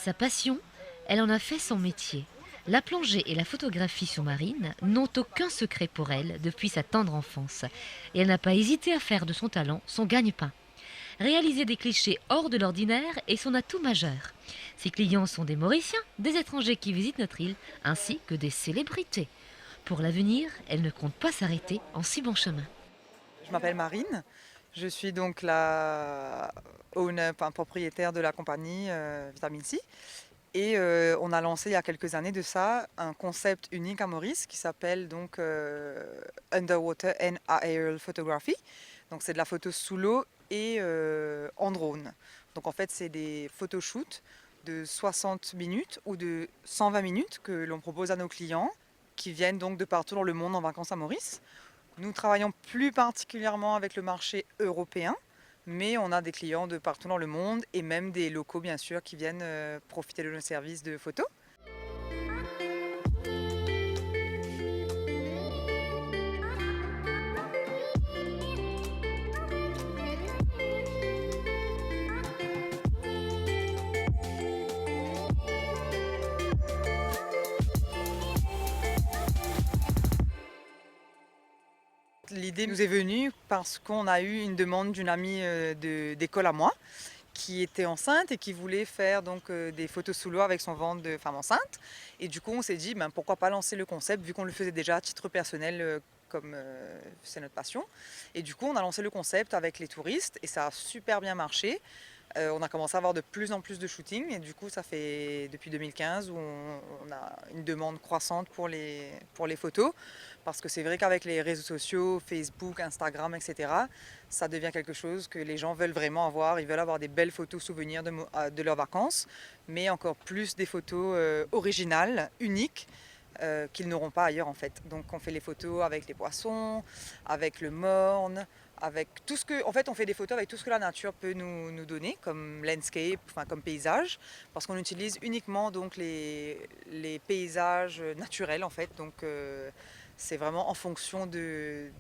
Sa passion, elle en a fait son métier. La plongée et la photographie sous-marine n'ont aucun secret pour elle depuis sa tendre enfance. Et elle n'a pas hésité à faire de son talent son gagne-pain. Réaliser des clichés hors de l'ordinaire est son atout majeur. Ses clients sont des Mauriciens, des étrangers qui visitent notre île, ainsi que des célébrités. Pour l'avenir, elle ne compte pas s'arrêter en si bon chemin. Je m'appelle Marine, je suis donc la owner, enfin, propriétaire de la compagnie Vitamine C. Et on a lancé il y a quelques années de ça un concept unique à Maurice qui s'appelle donc Underwater and Aerial Photography. Donc c'est de la photo sous l'eau et en drone. Donc en fait c'est des photoshoots de 60 minutes ou de 120 minutes que l'on propose à nos clients qui viennent donc de partout dans le monde en vacances à Maurice. Nous travaillons plus particulièrement avec le marché européen, mais on a des clients de partout dans le monde et même des locaux bien sûr qui viennent profiter de nos services de photo. L'idée nous est venue parce qu'on a eu une demande d'une amie d'école à moi qui était enceinte et qui voulait faire donc des photos sous l'eau avec son ventre de femme enceinte. Et du coup, on s'est dit, ben, pourquoi pas lancer le concept, vu qu'on le faisait déjà à titre personnel, comme c'est notre passion. Et du coup, on a lancé le concept avec les touristes et ça a super bien marché. On a commencé à avoir de plus en plus de shootings et du coup, ça fait depuis 2015 où on a une demande croissante pour les photos. Parce que c'est vrai qu'avec les réseaux sociaux, Facebook, Instagram, etc., ça devient quelque chose que les gens veulent vraiment avoir. Ils veulent avoir des belles photos souvenirs de leurs vacances, mais encore plus des photos originales, uniques, qu'ils n'auront pas ailleurs en fait. Donc on fait les photos avec les poissons, avec le morne, avec tout ce que... En fait on fait des photos avec tout ce que la nature peut nous donner comme landscape, enfin comme paysage, parce qu'on utilise uniquement donc les paysages naturels en fait. Donc c'est vraiment en fonction des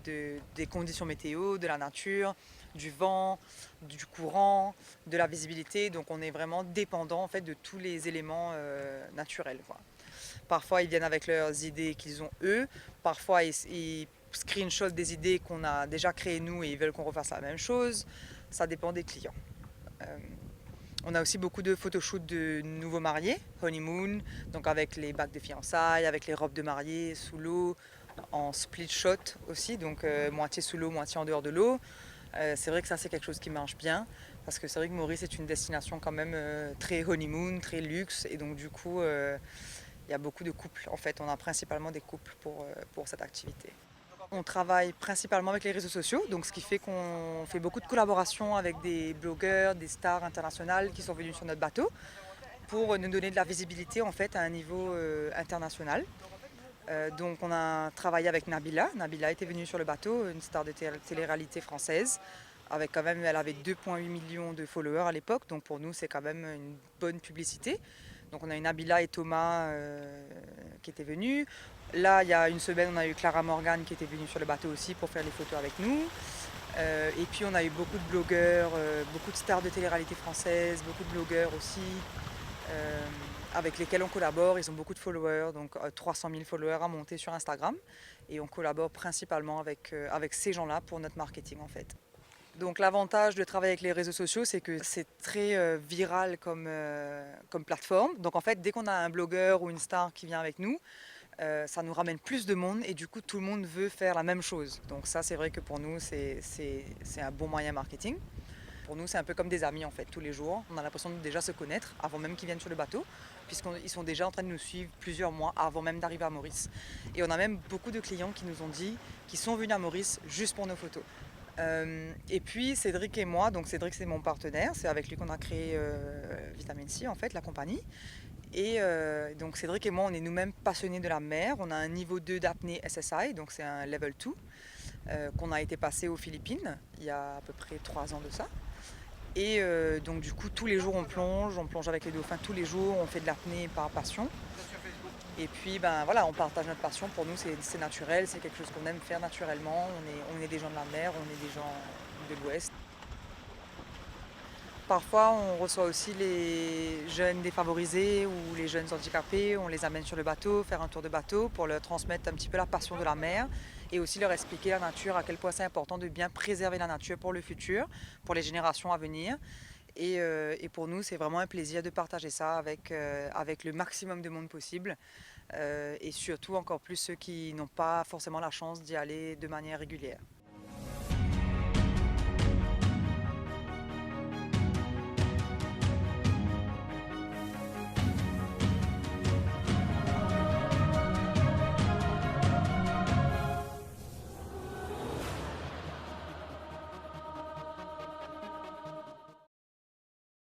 conditions météo, de la nature, du vent, du courant, de la visibilité. Donc on est vraiment dépendant en fait de tous les éléments naturels, quoi. Parfois, ils viennent avec leurs idées qu'ils ont eux. Parfois, ils screenshot des idées qu'on a déjà créées nous et ils veulent qu'on refasse la même chose. Ça dépend des clients. Euh, on a aussi beaucoup de photoshoots de nouveaux mariés, honeymoon, donc avec les bagues de fiançailles, avec les robes de mariée sous l'eau, en split shot aussi, donc moitié sous l'eau, moitié en dehors de l'eau. C'est vrai que ça c'est quelque chose qui marche bien parce que c'est vrai que Maurice est une destination quand même très honeymoon, très luxe et donc du coup il y a beaucoup de couples. En fait, on a principalement des couples pour cette activité. On travaille principalement avec les réseaux sociaux, donc ce qui fait qu'on fait beaucoup de collaborations avec des blogueurs, des stars internationales qui sont venus sur notre bateau pour nous donner de la visibilité en fait à un niveau international. Donc on a travaillé avec Nabila. Nabila était venue sur le bateau, une star de télé-réalité française. Avec quand même, elle avait 2,8 millions de followers à l'époque, donc pour nous c'est quand même une bonne publicité. Donc on a eu Nabila et Thomas qui étaient venus. Là, il y a une semaine, on a eu Clara Morgan qui était venue sur le bateau aussi pour faire les photos avec nous. Et puis on a eu beaucoup de blogueurs, beaucoup de stars de télé-réalité françaises, beaucoup de blogueurs aussi, euh, avec lesquels on collabore. Ils ont beaucoup de followers, donc 300 000 followers à monter sur Instagram. Et on collabore principalement avec ces gens-là pour notre marketing en fait. Donc l'avantage de travailler avec les réseaux sociaux, c'est que c'est très viral comme plateforme. Donc en fait, dès qu'on a un blogueur ou une star qui vient avec nous, ça nous ramène plus de monde et du coup tout le monde veut faire la même chose. Donc ça c'est vrai que pour nous c'est un bon moyen marketing. Pour nous c'est un peu comme des amis en fait, tous les jours. On a l'impression de déjà se connaître avant même qu'ils viennent sur le bateau, puisqu'ils sont déjà en train de nous suivre plusieurs mois avant même d'arriver à Maurice. Et on a même beaucoup de clients qui nous ont dit qu'ils sont venus à Maurice juste pour nos photos. Et puis Cédric et moi, donc Cédric c'est mon partenaire, c'est avec lui qu'on a créé Vitamine C en fait, la compagnie. Et donc Cédric et moi on est nous-mêmes passionnés de la mer, on a un niveau 2 d'apnée SSI, donc c'est un level 2 qu'on a été passé aux Philippines il y a à peu près 3 ans de ça. Et donc du coup tous les jours on plonge avec les dauphins tous les jours, on fait de l'apnée par passion. Et puis ben voilà, on partage notre passion, pour nous c'est naturel, c'est quelque chose qu'on aime faire naturellement, on est des gens de la mer, on est des gens de l'Ouest. Parfois, on reçoit aussi les jeunes défavorisés ou les jeunes handicapés, on les amène sur le bateau, faire un tour de bateau pour leur transmettre un petit peu la passion de la mer et aussi leur expliquer la nature, à quel point c'est important de bien préserver la nature pour le futur, pour les générations à venir. Et pour nous, c'est vraiment un plaisir de partager ça avec le maximum de monde possible et surtout encore plus ceux qui n'ont pas forcément la chance d'y aller de manière régulière.